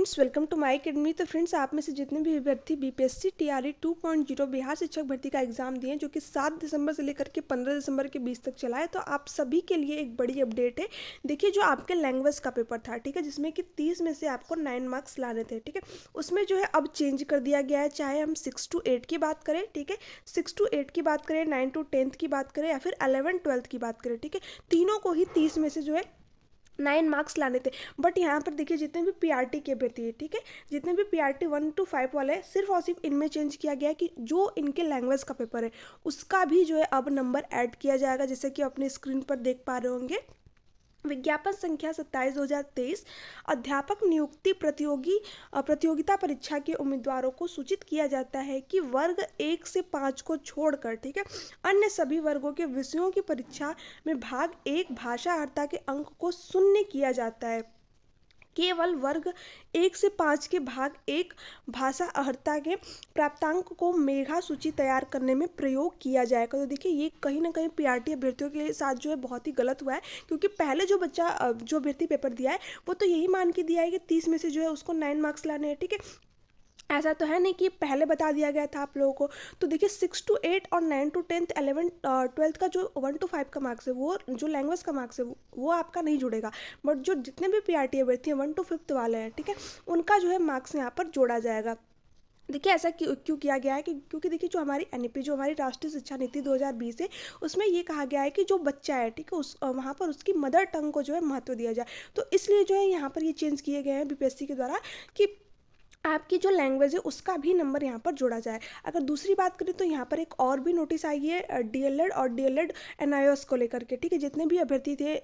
Friends, welcome to my academy. तो friends, आप में से जितने भी अभ्यर्थी बीपीएससी टीआरई 2.0 बिहार शिक्षक भर्ती का एग्जाम दिए जो कि 7 दिसंबर से लेकर के 15 दिसंबर के बीच तक चला है, तो आप सभी के लिए एक बड़ी अपडेट है। देखिए, जो आपके लैंग्वेज का पेपर था, ठीक है, जिसमें कि 30 में से आपको 9 मार्क्स लाने थे, ठीक है, उसमें जो है अब चेंज कर दिया गया है। चाहे हम 6 to 8 की बात करें, ठीक है, 6 to 8 की बात करें, 9 to 10 की बात करें या फिर 11 12 की बात करें, ठीक है, तीनों को ही 30 में से जो है 9 मार्क्स लाने थे। बट यहाँ पर देखिए, जितने भी पीआरटी के अभ्यर्थी है, ठीक है, जितने भी पीआरटी 1 to 5 वाले हैं, सिर्फ और सिर्फ इनमें चेंज किया गया है कि जो इनके लैंग्वेज का पेपर है उसका भी जो है अब नंबर ऐड किया जाएगा, जैसे कि अपने स्क्रीन पर देख पा रहे होंगे। विज्ञापन संख्या 27/2023 अध्यापक नियुक्ति प्रतियोगिता परीक्षा के उम्मीदवारों को सूचित किया जाता है कि वर्ग 1 से 5 को छोड़कर, ठीक है, अन्य सभी वर्गों के विषयों की परीक्षा में भाग 1 भाषा अर्हता के अंक को शून्य किया जाता है। केवल वर्ग 1 से 5 के भाग 1 भाषा अर्हता के प्राप्तांक को मेधा सूची तैयार करने में प्रयोग किया जाएगा। तो देखिए, ये कहीं ना कहीं पीआरटी अभ्यर्थियों के साथ जो है बहुत ही गलत हुआ है, क्योंकि पहले जो अभ्यर्थी पेपर दिया है वो तो यही मान के दिया है कि 30 में से जो है उसको 9 मार्क्स लाने हैं, ठीक है। ऐसा तो है नहीं कि पहले बता दिया गया था आप लोगों को। तो देखिए, 6 to 8 और 9 to 10 11 12 का जो 1 to 5 का मार्क्स है, वो जो लैंग्वेज का मार्क्स है वो आपका नहीं जुड़ेगा। बट जो जितने भी पीआरटी अभ्यर्थी हैं 1 to 5 वाले हैं, ठीक है, उनका जो है मार्क्स यहाँ पर जोड़ा जाएगा। देखिए, ऐसा क्यों किया गया है कि क्योंकि देखिए, जो हमारी एनईपी, जो हमारी राष्ट्रीय शिक्षा नीति 2020 है, उसमें ये कहा गया है कि जो बच्चा है, ठीक है, वहाँ पर उसकी मदर टंग को जो है महत्व दिया जाए। तो इसलिए जो है यहाँ पर ये चेंज किए गए हैं बीपीएससी के द्वारा कि आपकी जो लैंग्वेज है उसका भी नंबर यहाँ पर जोड़ा जाए। अगर दूसरी बात करें तो यहाँ पर एक और भी नोटिस आई है डीएलएड और डीएलएड एनआईओएस को लेकर के, ठीक है, जितने भी अभ्यर्थी थे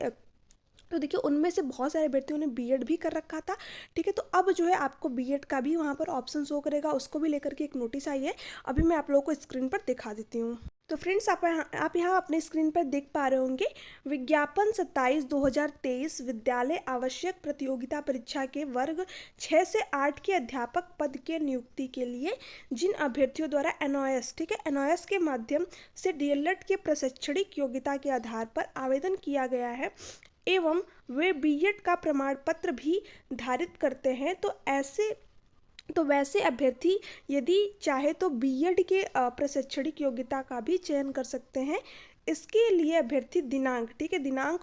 तो देखिए, उनमें से बहुत सारे अभ्यर्थियों ने बीएड भी कर रखा था, ठीक है। तो अब जो है आपको बीएड का भी वहाँ पर ऑप्शन शो करेगा, उसको भी लेकर के एक नोटिस आई है। अभी मैं आप लोगों को स्क्रीन पर दिखा देती हूँ। तो फ्रेंड्स, आप यहाँ अपने स्क्रीन पर देख पा रहे होंगे, विज्ञापन 27/2023 विद्यालय आवश्यक प्रतियोगिता परीक्षा के वर्ग 6 से 8 के अध्यापक पद के नियुक्ति के लिए जिन अभ्यर्थियों द्वारा एनओएस, ठीक है, एनओएस के माध्यम से डीएलएड के प्रशैक्षणिक योग्यता के आधार पर आवेदन किया गया है एवं वे बीएड का प्रमाण पत्र भी धारित करते हैं, तो वैसे अभ्यर्थी यदि चाहे तो बीएड के प्रशैक्षणिक योग्यता का भी चयन कर सकते हैं। इसके लिए अभ्यर्थी दिनांक, ठीक है, दिनांक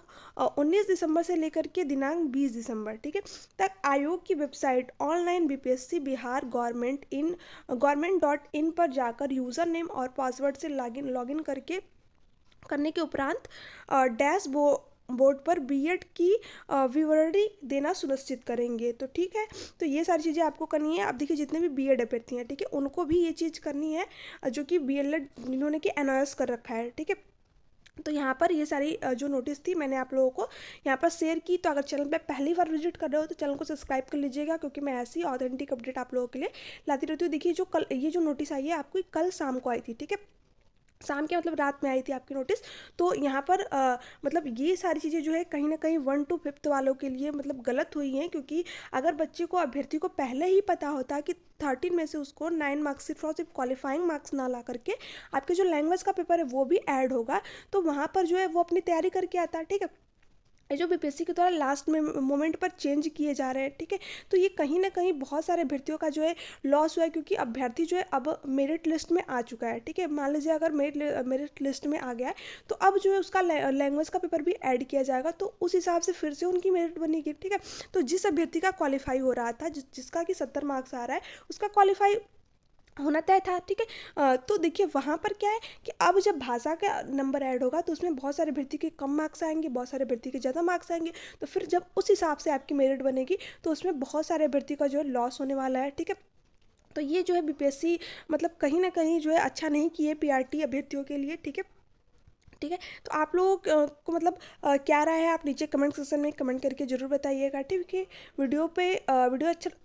19 दिसंबर से लेकर के दिनांक 20 दिसंबर, ठीक है, तक आयोग की वेबसाइट ऑनलाइन बीपीएससी बिहार गवर्नमेंट.इन पर जाकर यूज़र नेम और पासवर्ड से लॉगिन करने के उपरांत बोर्ड पर बीएड की विवरणी देना सुनिश्चित करेंगे। तो ठीक है, तो ये सारी चीज़ें आपको करनी है। अब देखिए, जितने भी बीएड अभ्यर्थी हैं, ठीक है, उनको भी ये चीज़ करनी है जो कि बीएलएड जिन्होंने कि एनओएस कर रखा है, ठीक है। तो यहाँ पर ये सारी जो नोटिस थी मैंने आप लोगों को यहाँ पर शेयर की। तो अगर चैनल पे पहली बार विजिट कर रहे हो तो चैनल को सब्सक्राइब कर लीजिएगा, क्योंकि मैं ऐसी ऑथेंटिक अपडेट आप लोगों के लिए लाती रहती हूँ। देखिए, ये जो नोटिस आई है आपको कल शाम को आई थी, ठीक है, शाम के मतलब रात में आई थी आपकी नोटिस। तो यहाँ पर मतलब ये सारी चीज़ें जो है कहीं ना कहीं 1 to 5 वालों के लिए मतलब गलत हुई हैं, क्योंकि अगर बच्चे को, अभ्यर्थी को पहले ही पता होता कि 13 में से उसको 9 मार्क्स सिर्फ और सिर्फ क्वालिफाइंग मार्क्स ना ला करके आपके जो लैंग्वेज का पेपर है वो भी ऐड होगा, तो वहाँ पर जो है वो अपनी तैयारी करके आता, ठीक है। ये जो बीपीएससी के द्वारा लास्ट में मोमेंट पर चेंज किए जा रहे हैं, ठीक है, तो ये कहीं ना कहीं बहुत सारे अभ्यर्थियों का जो है लॉस हुआ है, क्योंकि अभ्यर्थी जो है अब मेरिट लिस्ट में आ चुका है, ठीक है। मान लीजिए अगर मेरिट लिस्ट में आ गया है तो अब जो है उसका लैंग्वेज का पेपर भी ऐड किया जाएगा, तो उस हिसाब से फिर से उनकी मेरिट बनेगी, ठीक है। तो जिस अभ्यर्थी का क्वालिफाई हो रहा था, जिसका कि 70 मार्क्स आ रहा है, उसका क्वालिफाई होना तय था, ठीक है। तो देखिए, वहाँ पर क्या है कि अब जब भाषा का नंबर ऐड होगा तो उसमें बहुत सारे अभ्यर्थी के कम मार्क्स आएंगे, बहुत सारे अभ्यर्थी के ज़्यादा मार्क्स आएंगे, तो फिर जब उस हिसाब से आपकी मेरिट बनेगी तो उसमें बहुत सारे अभ्यर्थी का जो है लॉस होने वाला है, ठीक है। तो ये जो है बीपीएससी मतलब कहीं ना कहीं जो है अच्छा नहीं किए पीआरटी अभ्यर्थियों के लिए, ठीक है। ठीक है, तो आप लोगों को मतलब क्या राय है, आप नीचे कमेंट सेक्शन में कमेंट करके जरूर बताइएगा, ठीक है। वीडियो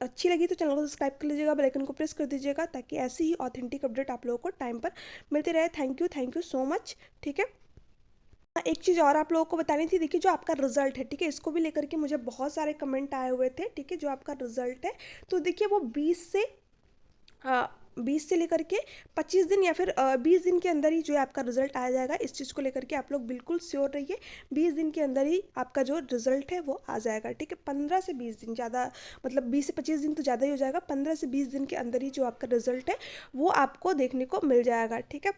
अच्छी लगी तो चैनल को सब्सक्राइब कर लीजिएगा, बेल आइकन को प्रेस कर दीजिएगा, ताकि ऐसी ही ऑथेंटिक अपडेट आप लोगों को टाइम पर मिलती रहे। थैंक यू सो मच, ठीक है। एक चीज़ और आप लोगों को बतानी थी, देखिए, जो आपका रिजल्ट है, ठीक है, इसको भी लेकर के मुझे बहुत सारे कमेंट आए हुए थे, ठीक है। जो आपका रिजल्ट है, तो देखिए वो 20 से 20 से लेकर के 25 दिन या फिर 20 दिन के अंदर ही जो है आपका रिजल्ट आ जाएगा। इस चीज़ को लेकर के आप लोग बिल्कुल श्योर रहिए, 20 दिन के अंदर ही आपका जो रिजल्ट है वो आ जाएगा, ठीक है। 15 से 20 दिन, ज़्यादा मतलब 20 से 25 दिन तो ज़्यादा ही हो जाएगा, 15 से 20 दिन के अंदर ही जो आपका रिजल्ट है वो आपको देखने को मिल जाएगा, ठीक है।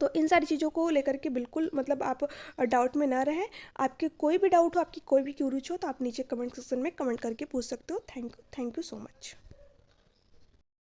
तो इन सारी चीज़ों को लेकर के बिल्कुल मतलब आप डाउट में ना रहें। आपके कोई भी डाउट हो, आपकी कोई भी क्यूरीज हो, तो आप नीचे कमेंट सेक्शन में कमेंट करके पूछ सकते हो। Thank you so much.